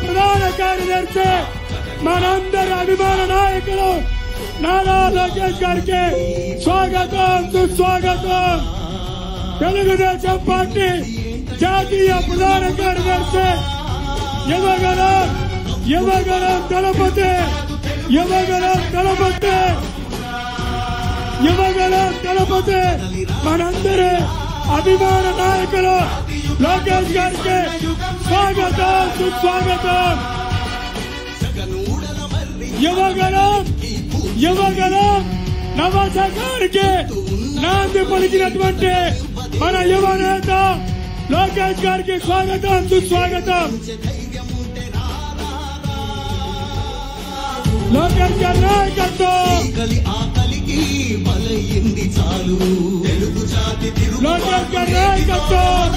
ప్రధాన కార్యదర్శి మనందరి అభిమాన నాయకులు నారా లోకేష్ గారికి స్వాగతం సుస్వాగతం. తెలుగుదేశం పార్టీ జాతీయ ప్రధాన కార్యదర్శి యువగణం దళపతి మనందరి అభిమాన నాయకులు లోకేష్ గారికి స్వాగతం సుస్వాగతం. యువగణం నవశకానికి నాంది పలికినటువంటి మన యువ నేత లోకేష్ గారికి స్వాగతం సుస్వాగతం. లోకేష్ గారి నాయకత్వం, లోకేష్ గారి నాయకత్వం,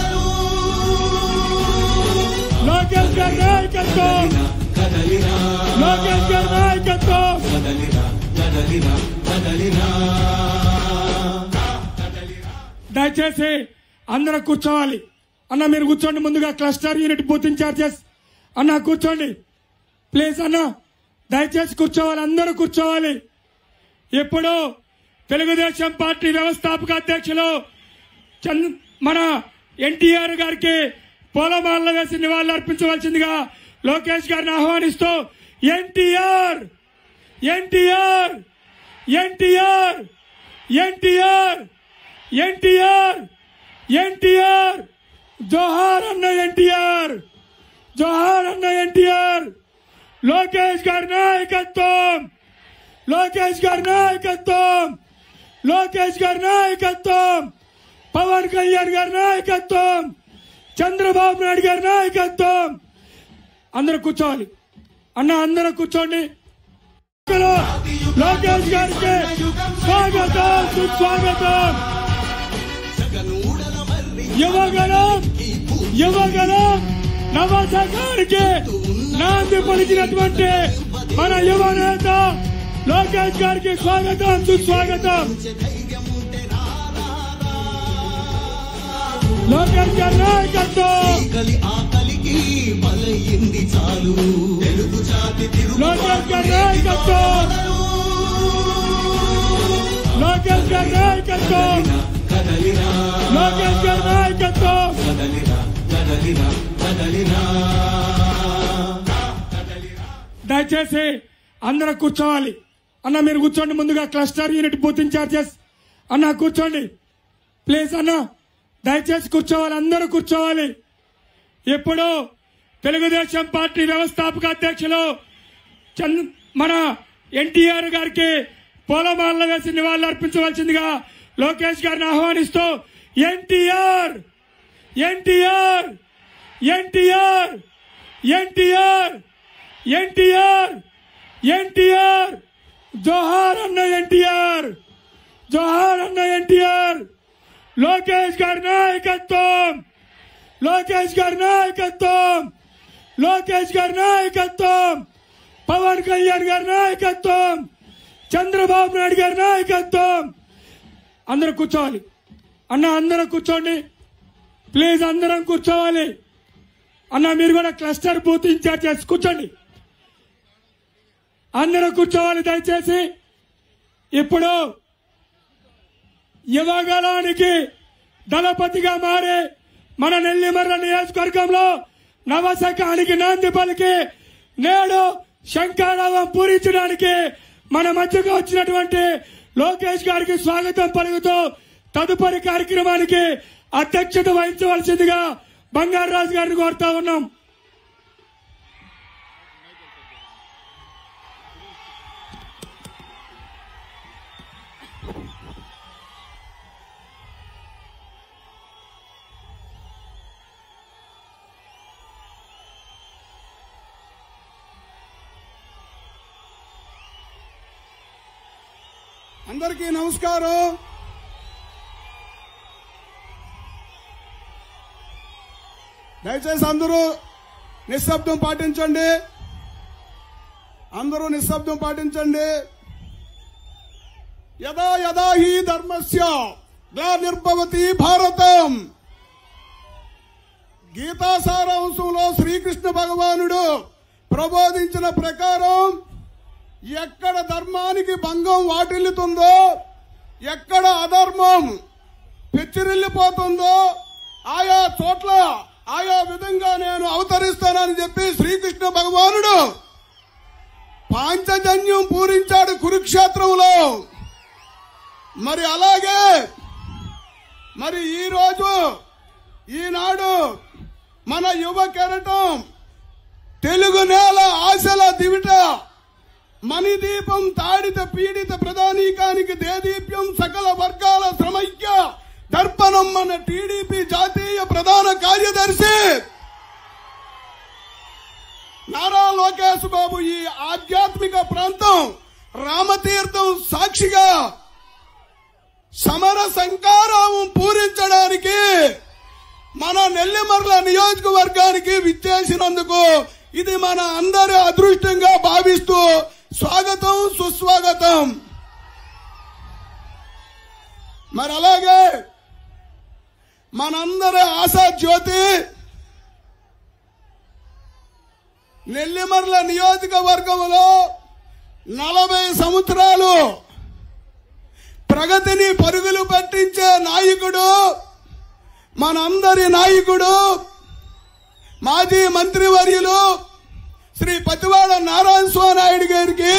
లోకేష్ గారి నాయకత్వం, లోకేష్ గారి నాయకత్వం. దయచేసి అందరూ కూర్చోవాలి. అన్న మీరు కూర్చోండి. ముందుగా క్లస్టర్ యూనిట్ బూత్ ఇన్ఛార్జెస్ అన్న కూర్చోండి ప్లీజ్. అన్న దయచేసి కూర్చోవాలి, అందరూ కూర్చోవాలి. ఇప్పుడు తెలుగుదేశం పార్టీ వ్యవస్థాపక అధ్యక్షులు మన ఎన్టీఆర్ గారికి పూలమాలలు వేసి నివాళులు అర్పించవలసిందిగా లోకేష్ గారిని ఆహ్వానిస్తూ ఎన్టీఆర్ ఎన్టీఆర్ ఎన్టీఆర్ ఎన్టీఆర్ ఎన్టీఆర్ ఎన్టీఆర్ జోహార్ అన్న ఎన్టీఆర్, జోహార్ అన్న ఎన్టీఆర్. లోకేష్ గారి నాయకత్వం, లోకేష్ గారి నాయకత్వం, లోకేష్ గారి నాయకత్వం, పవన్ కళ్యాణ్ గారి నాయకత్వం, చంద్రబాబు నాయుడు గారి నాయకత్వం. అందరూ కూర్చోవాలి అన్న, అందరూ కూర్చోండి. లోకేష్ గారికి స్వాగతం సుస్వాగతం. యువగణం నవశకానికి నాంది పలికినటువంటి మన యువ నేత లోకేష్ గారికి స్వాగతం సుస్వాగతం. లోకేష్ గారి నాయకత్వం, లోకేష్ గారి నాయకత్వం, లోకేష్ గారి నాయకత్వం, లోకేష్ గారి నాయకత్వం. దయచేసి అందరూ కూర్చోవాలి. అన్న మీరు కూర్చోండి. ముందుగా క్లస్టర్ యూనిట్ బూత్ ఇన్ఛార్జెస్ అన్న కూర్చోండి ప్లీజ్. అన్న దయచేసి కూర్చోవాలి, అందరూ కూర్చోవాలి. ఇప్పుడు తెలుగుదేశం పార్టీ వ్యవస్థాపక అధ్యక్షులు మన ఎన్టీఆర్ గారికి పూలమాలలు వేసి నివాళులు అర్పించవలసిందిగా లోకేష్ గారిని ఆహ్వానిస్తూ ఎన్టీఆర్ ఎన్టీఆర్ ఎన్టీఆర్ ఎన్టీఆర్ ఎన్టీఆర్ ఎన్టీఆర్ జోహార్ అన్న ఎన్టీఆర్, జోహార్ అన్న ఎన్టీఆర్. లోకేష్ గారి నాయకత్వం, లోకేష్ గారి నాయకత్వం, లోకేష్ గారి నాయకత్వం, పవన్ కళ్యాణ్ గారి నాయకత్వం, చంద్రబాబు నాయుడు గారి నాయకత్వం. అందరూ కూర్చోవాలి అన్న, అందరూ కూర్చోండి ప్లీజ్. అందరం కూర్చోవాలి అన్న. మీరు కూడా క్లస్టర్ బూత్ ఇన్ఛార్జెస్ కూర్చోండి, అందరూ కూర్చోవాలి దయచేసి. ఇప్పుడు యువగణానికి దళపతిగా మారి మన నెల్లిమర్ల నియోజకవర్గంలో నవశకానికి నాంది పలికి నేడు శంఖారావం పూరించడానికి మన మధ్యకు వచ్చినటువంటి లోకేష్ గారికి స్వాగతం పలుకుతూ తదుపరి కార్యక్రమానికి అధ్యక్షత వహించవలసిందిగా బంగారాజు గారిని కోరుతా ఉన్నాం. అందరికీ నమస్కారం. దయచేసి అందరూ నిశ్శబ్దం పాటించండి, అందరూ నిశ్శబ్దం పాటించండి. యదా యదా హి ధర్మస్య గ్లానిర్భవతి భారతం గీతా సారాంశంలో శ్రీకృష్ణ భగవానుడు ప్రబోధించిన ప్రకారం ఎక్కడ ధర్మానికి భంగం వాటిల్లుతుందో, ఎక్కడ అధర్మం పెచ్చిరిల్లిపోతుందో ఆయా చోట్ల ఆయా విధంగా నేను అవతరిస్తానని చెప్పి శ్రీకృష్ణ భగవానుడు పాంచజన్యం పూరించాడు కురుక్షేత్రంలో. మరి అలాగే మరి ఈనాడు మన యువ కెరటం తెలుగు నేల ఆశల దివిట మణిదీపం తాడిత పీడిత ప్రధానికానికి దేదీప్యం సకల వర్గాల శ్రమైక్య దర్పణం మన టీడీపీ జాతీయ ప్రధాన కార్యదర్శి నారా లోకేష్ బాబు ఈ ఆధ్యాత్మిక ప్రాంతం రామతీర్థం సాక్షిగా సమర సంకారావం పూరించడానికి మన నెల్లిమర్ల నియోజకవర్గానికి విచ్చేసినందుకు ఇది మన అందరి అదృష్టంగా భావిస్తూ స్వాగతం సుస్వాగతం. మరి అలాగే మనందరి ఆశా జ్యోతి నెల్లిమర్ల నియోజకవర్గంలో 40 సంవత్సరాలు ప్రగతిని పరుగులు పట్టించే నాయకుడు, మనందరి నాయకుడు, మాజీ మంత్రివర్యులు శ్రీ పతివాడ నారాయణ స్వామి నాయుడు గారికి